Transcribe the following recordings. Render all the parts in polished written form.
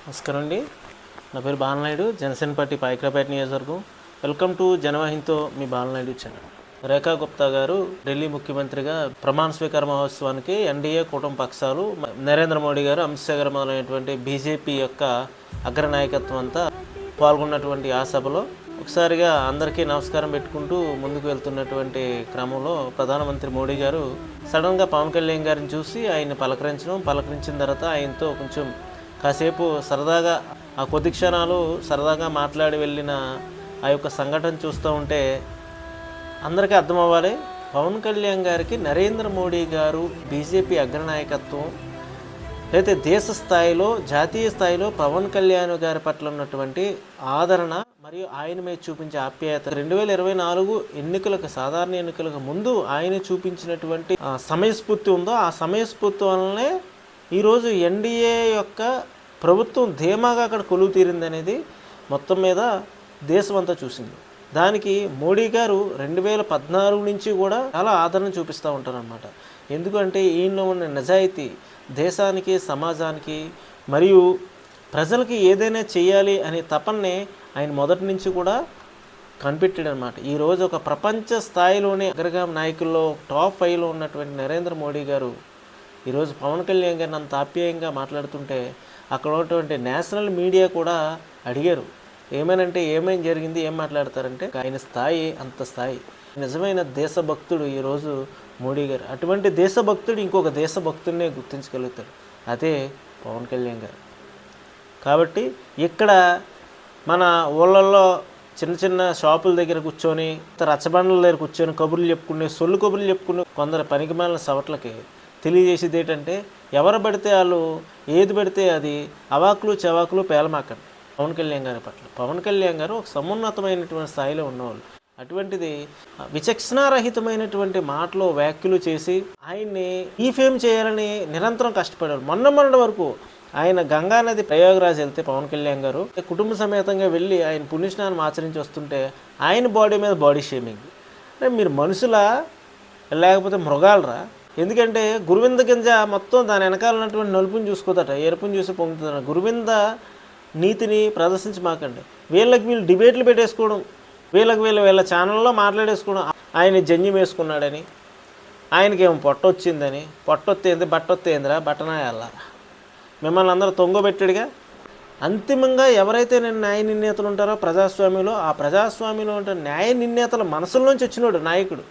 నమస్కారం అండి. నా పేరు బాలనాయుడు, జనసేన పార్టీ పాయకరాపేట నియోజకవర్గం. వెల్కమ్ టు జనవాహినితో మీ బాలనాయుడు ఛానల్. రేఖా గుప్తా గారు ఢిల్లీ ముఖ్యమంత్రిగా ప్రమాణ స్వీకార మహోత్సవానికి ఎన్డీఏ కూటమి పక్షాలు, నరేంద్ర మోడీ గారు, అమిత్ షా గారు మొదలైనటువంటి బీజేపీ యొక్క అగ్రనాయకత్వం అంతా పాల్గొన్నటువంటి ఆ సభలో ఒకసారిగా అందరికీ నమస్కారం పెట్టుకుంటూ ముందుకు వెళ్తున్నటువంటి క్రమంలో ప్రధానమంత్రి మోడీ గారు సడన్గా పవన్ కళ్యాణ్ గారిని చూసి ఆయన్ని పలకరించిన తర్వాత ఆయనతో కొంచెం కాసేపు సరదాగా ఆ కొద్ది క్షణాలు సరదాగా మాట్లాడి వెళ్ళిన ఆ యొక్క సంఘటన చూస్తూ ఉంటే అందరికీ అర్థం అవ్వాలి, పవన్ కళ్యాణ్ గారికి నరేంద్ర మోడీ గారు బీజేపీ అగ్రనాయకత్వం అయితే దేశ స్థాయిలో, జాతీయ స్థాయిలో పవన్ కళ్యాణ్ గారి పట్ల ఉన్నటువంటి ఆదరణ మరియు ఆయన మీద చూపించే ఆప్యాయత 2024 ఎన్నికలకు, సాధారణ ఎన్నికలకు ముందు ఆయన చూపించినటువంటి సమయస్ఫూర్తి ఉందో ఆ సమయస్ఫూర్తి వల్లనే ఈరోజు ఎన్డీఏ యొక్క ప్రభుత్వం ధీమాగా అక్కడ కొలువు తీరిందనేది మొత్తం మీద దేశం అంతా చూసింది. దానికి మోడీ గారు 2014 నుంచి కూడా చాలా ఆదరణ చూపిస్తూ ఉంటారన్నమాట. ఎందుకంటే ఈయనలో ఉన్న నిజాయితీ దేశానికి, సమాజానికి మరియు ప్రజలకి ఏదైనా చేయాలి అనే తపన్నే ఆయన మొదటి నుంచి కూడా కనిపెట్టాడు అనమాట. ఈరోజు ఒక ప్రపంచ స్థాయిలోనే అగ్రగామి నాయకుల్లో టాప్ 5లో ఉన్నటువంటి నరేంద్ర మోడీ గారు ఈరోజు పవన్ కళ్యాణ్ గారిని అంత ఆప్యాయంగా మాట్లాడుతుంటే అక్కడ ఉన్నటువంటి నేషనల్ మీడియా కూడా అడిగారు, ఏమైనా జరిగింది, ఏం మాట్లాడతారంటే ఆయన స్థాయి అంత స్థాయి. నిజమైన దేశభక్తుడు ఈరోజు మోడీ గారు. అటువంటి దేశభక్తుడు ఇంకొక దేశభక్తుడినే గుర్తించగలుగుతాడు, అదే పవన్ కళ్యాణ్ గారు. కాబట్టి ఇక్కడ మన ఊళ్ళల్లో చిన్న చిన్న షాపుల దగ్గర కూర్చొని, రచ్చబండల దగ్గర కూర్చొని సొల్లు కబుర్లు చెప్పుకునే కొందరు పనికిమాలిన సవట్లకి తెలియజేసేది ఏంటంటే, ఎవరు పడితే వాళ్ళు ఏది పడితే అది అవాకులు చవాకులు పేలమాకండి పవన్ కళ్యాణ్ గారి పట్ల. పవన్ కళ్యాణ్ గారు ఒక సమున్నతమైనటువంటి స్థాయిలో ఉన్నవాళ్ళు. అటువంటిది విచక్షణారహితమైనటువంటి మాటలు, వ్యాఖ్యలు చేసి ఆయన్ని ఫేమ్ చేయాలని నిరంతరం కష్టపడారు. మొన్న వరకు ఆయన గంగానది ప్రయాగరాజ్ వెళ్తే పవన్ కళ్యాణ్ గారు కుటుంబ సమేతంగా వెళ్ళి ఆయన పుణ్యస్నానం ఆచరించి వస్తుంటే ఆయన బాడీ మీద బాడీ షేమింగ్. అంటే మీరు మనుషులా లేకపోతే మృగాలరా? ఎందుకంటే గురువింద గింజ మొత్తం దాని వెనకాల ఉన్నటువంటి నలుపుని చూసుకోదట, ఎరుపుని చూసి పొంగుతుందట. గురువింద నీతిని ప్రదర్శించి మాకండి. వీళ్ళు డిబేట్లు పెట్టేసుకోవడం, వీళ్ళ ఛానల్లో మాట్లాడేసుకోవడం, ఆయన జంజం వేసుకున్నాడని, ఆయనకేమో పొట్టొచ్చిందని, పొట్టొత్తేంది బట్టొత్తేందిరా బట్టనాయాల మిమ్మల్ని అందరూ తొంగబెట్టాడుగా. అంతిమంగా ఎవరైతే న్యాయ నిర్ణేతలు ఉంటారో ప్రజాస్వామ్యంలో, ఆ ప్రజాస్వామ్యంలో ఉంటే న్యాయ నిర్ణేతల మనసుల్లోంచి వచ్చినాడు నాయకుడు.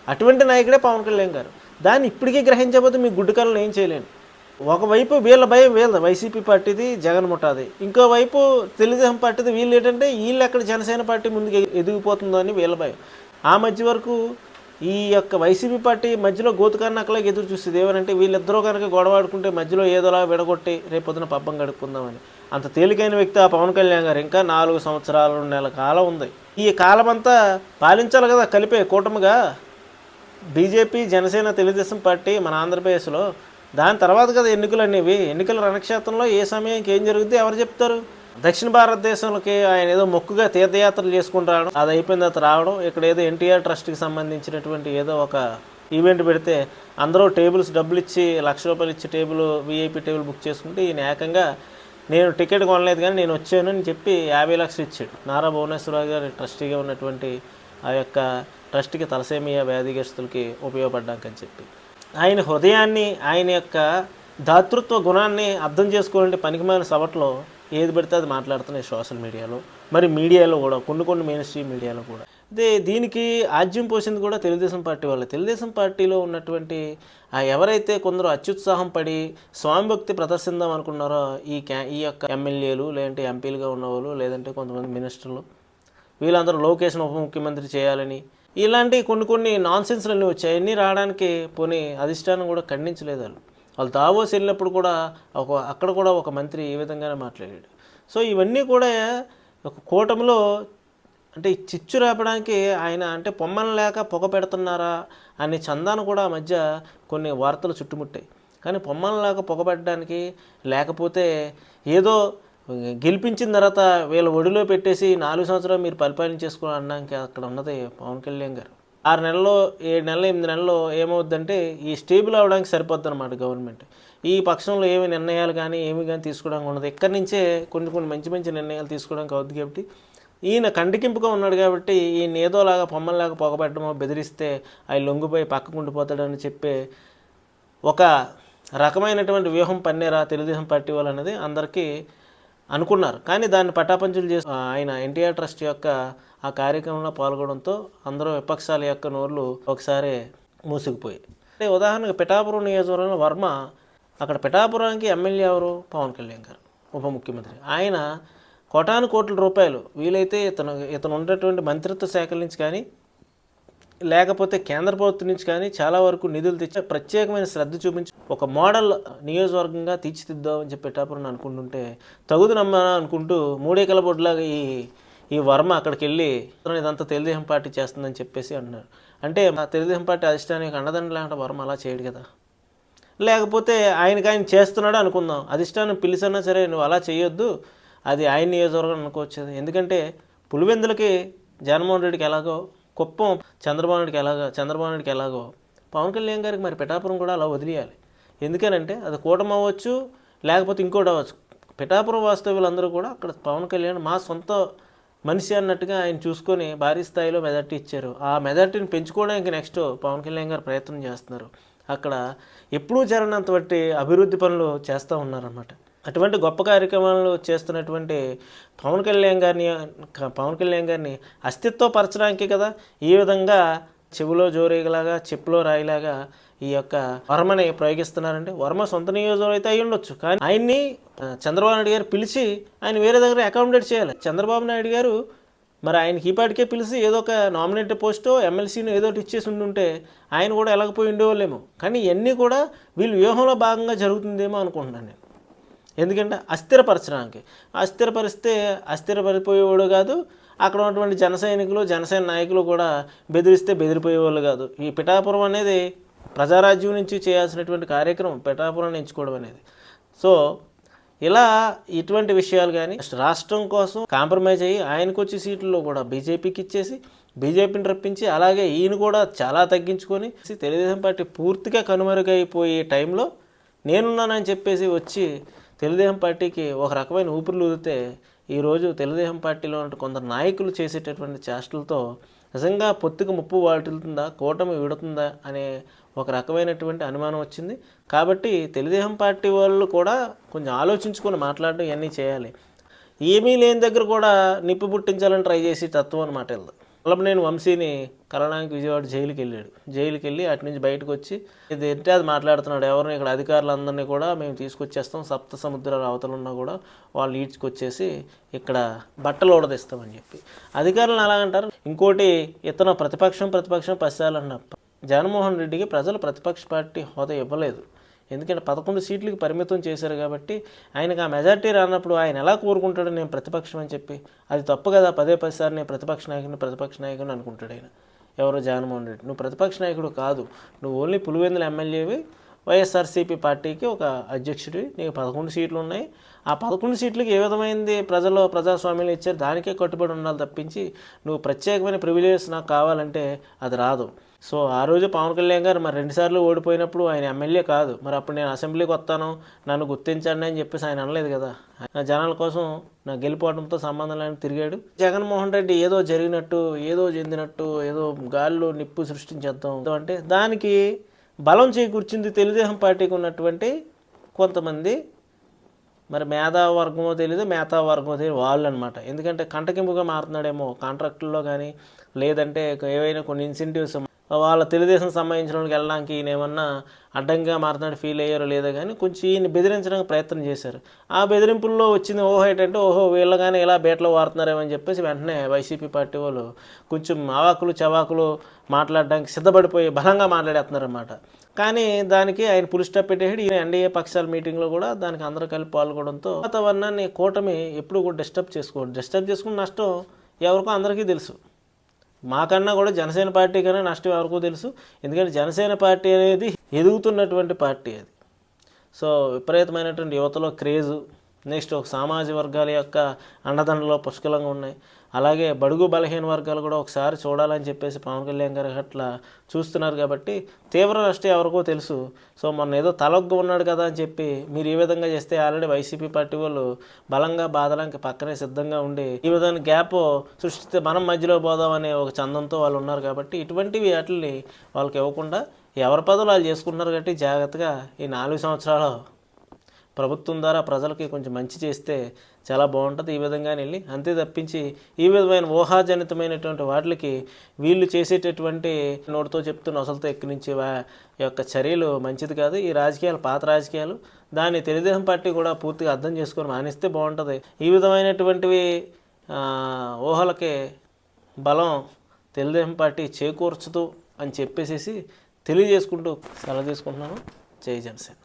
అటువంటి నాయకుడే పవన్ కళ్యాణ్ గారు. దాన్ని ఇప్పటికీ గ్రహించకపోతే మీ గుడ్డు కళ్ళను ఏం చేయలేను. ఒకవైపు వీళ్ళ భయం వీళ్ళది, వైసీపీ పార్టీది, జగన్ ముఠాది. ఇంకోవైపు తెలుగుదేశం పార్టీది. వీళ్ళు ఎక్కడ జనసేన పార్టీ ముందుకు ఎదిగిపోతుందో అని వీళ్ళ భయం. ఆ మధ్య వరకు ఈ యొక్క వైసీపీ పార్టీ మధ్యలో గోతుకాన్నక్కలాగా ఎదురు చూస్తుంది. ఏమనంటే వీళ్ళిద్దరూ కనుక గొడవాడుకుంటే మధ్యలో ఏదోలా విడగొట్టి రేపొద్దున పబ్బం గడుపుకుందామని. అంత తేలికైన వ్యక్తి ఆ పవన్ కళ్యాణ్ గారు. ఇంకా 4 సంవత్సరాలు 2 నెలల కాలం ఉంది. ఈ కాలం అంతా పాలించాలి కదా కలిపే కూటమిగా బీజేపీ, జనసేన, తెలుగుదేశం పార్టీ మన ఆంధ్రప్రదేశ్లో. దాని తర్వాత కదా ఎన్నికలు అనేవి. ఎన్నికల రణక్షేత్రంలో ఏ సమయానికి ఏం జరుగుద్ది ఎవరు చెప్తారు? దక్షిణ భారతదేశంలోకి ఆయన ఏదో మొక్కుగా తీర్థయాత్రలు చేసుకుని రావడం, అది అయిపోయిన తర్వాత రావడం, ఇక్కడ ఏదో ఎన్టీఆర్ ట్రస్ట్కి సంబంధించినటువంటి ఏదో ఒక ఈవెంట్ పెడితే అందరూ టేబుల్స్ డబ్బులు ఇచ్చి ₹1,00,000 ఇచ్చి వీఐపీ టేబుల్ బుక్ చేసుకుంటే ఈయన ఏకంగా నేను టికెట్ కొనలేదు కానీ నేను వచ్చాను అని చెప్పి 50 లక్షలు ఇచ్చాడు. నారా భువనేశ్వరరావు గారి ట్రస్టీగా ఉన్నటువంటి ఆ యొక్క ట్రస్ట్కి తలసేమియా వ్యాధిగ్రస్తులకి ఉపయోగపడ్డాకని చెప్పి ఆయన హృదయాన్ని, ఆయన యొక్క దాతృత్వ గుణాన్ని అర్థం చేసుకోవాలంటే పనికిమాలిన సవట్లో ఏది పడితే అది మాట్లాడుతున్నాయి సోషల్ మీడియాలో, మరి మీడియాలో కూడా కొన్ని మెయిన్ స్ట్రీమ్ మీడియాలో కూడా. దీనికి ఆజ్యం పోసింది కూడా తెలుగుదేశం పార్టీ వాళ్ళే. తెలుగుదేశం పార్టీలో ఉన్నటువంటి ఎవరైతే కొందరు అత్యుత్సాహం పడి స్వామిభక్తి ప్రదర్శిద్దాం అనుకున్నారో ఈ యొక్క ఎమ్మెల్యేలు, లేదంటే ఎంపీలుగా ఉన్నవాళ్ళు, లేదంటే కొంతమంది మినిస్టర్లు, వీళ్ళందరూ లోకేష్ను ఉప ముఖ్యమంత్రి చేయాలని ఇలాంటి కొన్ని నాన్సెన్స్లన్నీ వచ్చాయి. అన్నీ రావడానికి పోనీ అధిష్టానం కూడా ఖండించలేదు. వాళ్ళు దావోస్ వెళ్ళినప్పుడు కూడా అక్కడ కూడా ఒక మంత్రి ఈ విధంగానే మాట్లాడాడు. సో ఇవన్నీ కూడా ఒక కూటమిలో అంటే చిచ్చు రేపడానికి ఆయన అంటే పొమ్మన లేక పొగ పెడుతున్నారా అనే చందాను కూడా ఆ మధ్య కొన్ని వార్తలు చుట్టుముట్టాయి. కానీ పొమ్మన లేక పొగ పెట్టడానికి, లేకపోతే ఏదో గెలిపించిన తర్వాత వీళ్ళ ఒడిలో పెట్టేసి 4 సంవత్సరాలు మీరు పరిపాలించేసుకోవాలి అనడానికి అక్కడ ఉన్నది పవన్ కళ్యాణ్ గారు. 6 నెలల్లో 7 నెలలు 8 నెలల్లో ఏమవుద్దంటే ఈ స్టేబుల్ అవ్వడానికి సరిపోద్ది అనమాట గవర్నమెంట్. ఈ పక్షంలో ఏమి నిర్ణయాలు కానీ ఏమి కానీ తీసుకోవడానికి ఉండదు. ఇక్కడి నుంచే కొన్ని మంచి మంచి నిర్ణయాలు తీసుకోవడానికి అవుతుంది. కాబట్టి ఈయన కంటికింపుగా ఉన్నాడు కాబట్టి ఈయన ఏదోలాగా పొమ్మల్లాగా పొగబెట్టడమో బెదిరిస్తే ఆయన లొంగిపోయి పక్కకు ఉండిపోతాడని చెప్పే ఒక రకమైనటువంటి వ్యూహం పన్నేరా తెలుగుదేశం పార్టీ వాళ్ళు అనేది అందరికీ అనుకున్నారు. కానీ దాన్ని పటాపంచులు చేసి ఆయన ఎన్టీఆర్ ట్రస్ట్ యొక్క ఆ కార్యక్రమంలో పాల్గొనడంతో అందరూ విపక్షాల యొక్క నోర్లు ఒకసారి మూసుకుపోయి. అంటే ఉదాహరణకు పిఠాపురం నియోజకవర్గంలో వర్మ, అక్కడ పిఠాపురానికి ఎమ్మెల్యే ఎవరు? పవన్ కళ్యాణ్ గారు, ఉప ముఖ్యమంత్రి. ఆయన కోట్ల రూపాయలు వీలైతే ఇతను ఉన్నటువంటి మంత్రిత్వ శాఖల నుంచి కానీ లేకపోతే కేంద్ర ప్రభుత్వం నుంచి కానీ చాలా వరకు నిధులు తెచ్చి ప్రత్యేకమైన శ్రద్ధ చూపించి ఒక మోడల్ నియోజకవర్గంగా తీర్చిదిద్దామని చెప్పి పిఠాపురం అనుకుంటుంటే తగుదునమ్మా అనుకుంటూ మూడేకల బొడ్లాగా ఈ వర్మ అక్కడికి వెళ్ళి ఇదంతా తెలుగుదేశం పార్టీ చేస్తుందని చెప్పేసి అన్నారు. అంటే మా తెలుగుదేశం పార్టీ అధిష్టానికి అండదండ లేకుండా వర్మ అలా చేయడు కదా. లేకపోతే ఆయన చేస్తున్నాడు అనుకుందాం, అధిష్టానం పిలిచన్నా సరే నువ్వు అలా చేయొద్దు, అది ఆయన నియోజకవర్గం అనుకోవచ్చు. ఎందుకంటే పులివెందులకి జగన్మోహన్ రెడ్డికి ఎలాగో, కుప్పం చంద్రబాబు నాయుడికి ఎలాగో పవన్ కళ్యాణ్ గారికి మరి పిఠాపురం కూడా అలా వదిలేయాలి. ఎందుకనంటే అది కూటమి అవ్వచ్చు, లేకపోతే ఇంకోటి అవ్వచ్చు. పిఠాపురం వాస్తవ్యులందరూ కూడా అక్కడ పవన్ కళ్యాణ్ మా సొంత మనిషి అన్నట్టుగా ఆయన చూసుకొని భారీ స్థాయిలో మెజార్టీ ఇచ్చారు. ఆ మెజార్టీని పెంచుకోవడానికి నెక్స్ట్ పవన్ కళ్యాణ్ గారు ప్రయత్నం చేస్తున్నారు. అక్కడ ఎప్పుడూ జరగనంత బట్టి అభివృద్ధి పనులు చేస్తూ ఉన్నారన్నమాట. అటువంటి గొప్ప కార్యక్రమాలు చేస్తున్నటువంటి పవన్ కళ్యాణ్ గారిని అస్తిత్వపరచడానికి కదా ఈ విధంగా చెవిలో జోరేగలాగా చెప్పులో రాయిలాగా ఈ యొక్క వర్మని ప్రయోగిస్తున్నారంటే. వర్మ సొంత నియోజకవర్గం అయితే అయి ఉండొచ్చు, కానీ ఆయన్ని చంద్రబాబు నాయుడు గారు పిలిచి ఆయన వేరే దగ్గర అకామిడేట్ చేయాలి. చంద్రబాబు నాయుడు గారు మరి ఆయనకి ఈపాటికే పిలిచి ఏదో ఒక నామినేటెడ్ పోస్టో ఎమ్మెల్సీని ఏదో ఒకటి ఇచ్చేసి ఉండుంటే ఆయన కూడా ఎలాగపోయి ఉండేవాళ్ళేమో. కానీ ఇవన్నీ కూడా వీళ్ళు వ్యూహంలో భాగంగా జరుగుతుందేమో అనుకుంటున్నాను నేను. ఎందుకంటే అస్థిరపరచడానికి, అస్థిరపరిస్తే అస్థిరపడిపోయేవాడు కాదు, అక్కడ ఉన్నటువంటి జనసేన నాయకులు కూడా బెదిరిస్తే బెదిరిపోయేవాళ్ళు కాదు. ఈ పిఠాపురం అనేది ప్రజారాజ్యం నుంచి చేయాల్సినటువంటి కార్యక్రమం పిఠాపురాన్ని ఎంచుకోవడం అనేది. సో ఇలా ఇటువంటి విషయాలు కానీ రాష్ట్రం కోసం కాంప్రమైజ్ అయ్యి ఆయనకు వచ్చే సీట్లలో కూడా బీజేపీకి ఇచ్చేసి బీజేపీని రప్పించి అలాగే ఈయన కూడా చాలా తగ్గించుకొని తెలుగుదేశం పార్టీ పూర్తిగా కనుమరుగైపోయే టైంలో నేనున్నానని చెప్పేసి వచ్చి తెలుగుదేశం పార్టీకి ఒక రకమైన ఊపిరి ఊదితే ఈరోజు తెలుగుదేశం పార్టీలో ఉన్న కొందరు నాయకులు చేసేటటువంటి చేష్టలతో నిజంగా పొత్తుకు ముప్పు వాటిల్తుందా, కూటమి విడుతుందా అనే ఒక రకమైనటువంటి అనుమానం వచ్చింది. కాబట్టి తెలుగుదేశం పార్టీ వాళ్ళు కూడా కొంచెం ఆలోచించుకొని మాట్లాడడం ఇవన్నీ చేయాలి. ఏమీ లేని దగ్గర కూడా నిప్పు పుట్టించాలని ట్రై చేసి తత్వం అన్నమాట వీళ్ళు. వల్లభనేని వంశీని కలడానికి విజయవాడ జైలుకి వెళ్ళి అటు నుంచి బయటకు వచ్చి ఇది ఏంటి అది మాట్లాడుతున్నాడు. ఎవరిని ఇక్కడ అధికారులందరినీ కూడా మేము తీసుకొచ్చేస్తాం, సప్త సముద్రాల అవతలున్నా కూడా వాళ్ళు ఈడ్చుకొచ్చేసి ఇక్కడ బట్టలు ఊడదీస్తామని చెప్పి అధికారులను అలాగంటారు. ఇంకోటి ఇతను ప్రతిపక్షం పశ్చాలన్న జగన్మోహన్ రెడ్డికి ప్రజలు ప్రతిపక్ష పార్టీ హోదా ఇవ్వలేదు. ఎందుకంటే 11 సీట్లకి పరిమితం చేశారు కాబట్టి ఆయనకు ఆ మెజార్టీ రానప్పుడు ఆయన ఎలా కోరుకుంటాడు నేను ప్రతిపక్షం అని చెప్పి? అది తప్పు కదా. 10 సార్లు నేను ప్రతిపక్ష నాయకుని అనుకుంటాడు ఆయన. ఎవరో జగన్మోహన్ రెడ్డి. నువ్వు ప్రతిపక్ష నాయకుడు కాదు, నువ్వు ఓన్లీ పులివెందుల ఎమ్మెల్యేవి, వైఎస్ఆర్సీపీ పార్టీకి ఒక అధ్యక్షుడివి, నీకు 11 సీట్లు ఉన్నాయి. ఆ 11 సీట్లకి ఏ విధమైంది ప్రజాస్వామ్యం ఇచ్చారు, దానికే కట్టుబడి ఉండాలి తప్పించి నువ్వు ప్రత్యేకమైన ప్రివిలేజెస్ నాకు కావాలంటే అది రాదు. సో ఆ రోజు పవన్ కళ్యాణ్ గారు మరి 2 సార్లు ఓడిపోయినప్పుడు ఆయన ఎమ్మెల్యే కాదు, మరి అప్పుడు నేను అసెంబ్లీకి వస్తాను నన్ను గుర్తించండి అని చెప్పేసి ఆయన అనలేదు కదా. నా జనాల కోసం నా గెలిపోవడంతో సంబంధం లేని తిరిగాడు. జగన్మోహన్ రెడ్డి ఏదో జరిగినట్టు, ఏదో చెందినట్టు, ఏదో గాల్లో నిప్పు సృష్టించేద్దాం అంటే దానికి బలం చేకూర్చింది తెలుగుదేశం పార్టీకి ఉన్నటువంటి కొంతమంది మరి మేధావర్గమో తెలియదు వాళ్ళు అనమాట. ఎందుకంటే కంటకింపుగా మారుతున్నాడేమో కాంట్రాక్టుల్లో కానీ, లేదంటే ఏవైనా కొన్ని ఇన్సెంటివ్స్ వాళ్ళ తెలుగుదేశం సంబంధించిన వాళ్ళకి వెళ్ళడానికి ఈయన ఏమన్నా అడ్డంగా మారుతున్నాడు ఫీల్ అయ్యారో లేదో కానీ కొంచెం ఈయన బెదిరించడానికి ప్రయత్నం చేశారు. ఆ బెదిరింపుల్లో వచ్చింది ఏంటంటే వీళ్ళు కానీ ఇలా బేటలో వాడుతున్నారేమని చెప్పేసి వెంటనే వైసీపీ పార్టీ వాళ్ళు కొంచెం అవాకులు చవాకులు మాట్లాడడానికి సిద్ధపడిపోయి బలంగా మాట్లాడేస్తున్నారన్నమాట. కానీ దానికి ఆయన పులి స్టాప్ పెట్టేసి ఈయన ఎన్డీఏ పక్షాల మీటింగ్లో కూడా దానికి అందరూ కలిపి పాల్గొనడంతో వాతావరణాన్ని కూటమి ఎప్పుడు కూడా డిస్టర్బ్ చేసుకుని నష్టం ఎవరికో అందరికీ తెలుసు. మాకన్నా కూడా జనసేన పార్టీ కన్నా నష్టం ఎవరికో తెలుసు. ఎందుకంటే జనసేన పార్టీ అనేది ఎదుగుతున్నటువంటి పార్టీ అది. సో విపరీతమైనటువంటి యువతలో క్రేజు, నెక్స్ట్ ఒక సామాజిక వర్గాల యొక్క అండదండలో పుష్కలంగా ఉన్నాయి. అలాగే బడుగు బలహీన వర్గాలు కూడా ఒకసారి చూడాలని చెప్పేసి పవన్ కళ్యాణ్ గారు అట్లా చూస్తున్నారు. కాబట్టి తీవ్ర నష్టం ఎవరికో తెలుసు. సో మొన్న ఏదో తలొగ్గు ఉన్నాడు కదా అని చెప్పి మీరు ఈ విధంగా చేస్తే ఆల్రెడీ వైసీపీ పార్టీ వాళ్ళు బలంగా బాధడానికి పక్కనే సిద్ధంగా ఉండి ఈ విధంగా గ్యాప్ సృష్టిస్తే మనం మధ్యలో పోదామనే ఒక చందంతో వాళ్ళు ఉన్నారు. కాబట్టి ఇటువంటివి వాటిని వాళ్ళకి ఇవ్వకుండా ఎవరి పదవులు వాళ్ళు చేసుకుంటున్నారు. కాబట్టి జాగ్రత్తగా ఈ 4 సంవత్సరాలు ప్రభుత్వం ద్వారా ప్రజలకి కొంచెం మంచి చేస్తే చాలా బాగుంటుంది. ఈ విధంగా వెళ్ళి అంతే తప్పించి ఈ విధమైన ఊహాజనితమైనటువంటి వాటికి వీళ్ళు చేసేటటువంటి నోటితో చెప్తున్న అసలుతో ఎక్కించే యొక్క చర్యలు మంచిది కాదు. ఈ రాజకీయాలు పాత రాజకీయాలు, దాన్ని తెలుగుదేశం పార్టీ కూడా పూర్తిగా అర్థం చేసుకొని మానేస్తే బాగుంటుంది. ఈ విధమైనటువంటివి ఊహలకి బలం తెలుగుదేశం పార్టీ చేకూర్చదు అని చెప్పేసి తెలియజేసుకుంటూ సెలవు తీసుకుంటున్నాను. జై జనసేన.